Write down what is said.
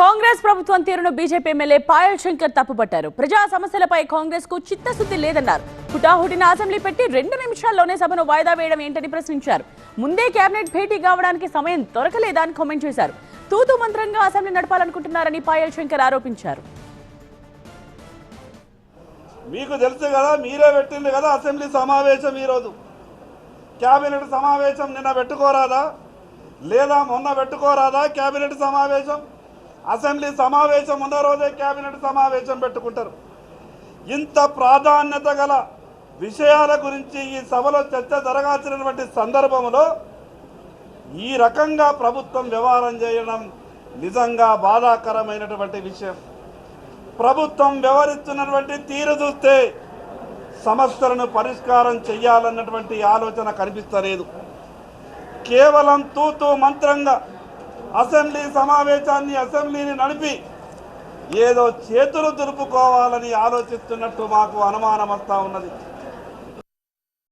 కాంగ్రెస్ ప్రభుత్వం తీరును BJP MLA Payal Shankar తప్పుపట్టారు. ప్రజా సమస్యలపై కాంగ్రెస్ కు చిత్తశుద్ధి లేదన్నారు. హుటాహుటిన అసెంబ్లీ పెట్టి 2 నిమిషాల్లోనే సభను వాయిదా వేయడం ఏంటని ప్రశ్నించారు. ముందే కేబినెట్ భేటీ కావడానికి సమయం దొరకలేదా అని కామెంట్ చేశారు. తూతూ మంత్రంగా అసెంబ్లీ నడపాలనుకుంటున్నారని పాయల్ శంకర్ ఆరోపించారు. మీకు తెలుసు కదా, మీరే పెట్టింది కదా అసెంబ్లీ సమావేశం. ఈరోజు కేబినెట్ సమావేశం నిన్న పెట్టుకోరాదా, లేదా మొన్న పెట్టుకోరాదా? కేబినెట్ సమావేశం అసెంబ్లీ సమావేశం ఉన్న రోజే కేబినెట్ సమావేశం పెట్టుకుంటారు. ఇంత ప్రాధాన్యత గల విషయాల గురించి ఈ సభలో చర్చ జరగాల్సినటువంటి సందర్భంలో ఈ రకంగా ప్రభుత్వం వ్యవహారం చేయడం నిజంగా బాధాకరమైనటువంటి విషయం. ప్రభుత్వం వ్యవహరిస్తున్నటువంటి తీరు చూస్తే సమస్యలను పరిష్కారం చేయాలన్నటువంటి ఆలోచన కనిపిస్తలేదు. కేవలం తూతూ మంత్రంగా అసెంబ్లీని నడిపి ఏదో చేతులు దులుపుకోవాలని ఆలోచిస్తున్నట్టు మాకు అనుమానం వస్తూ ఉన్నది.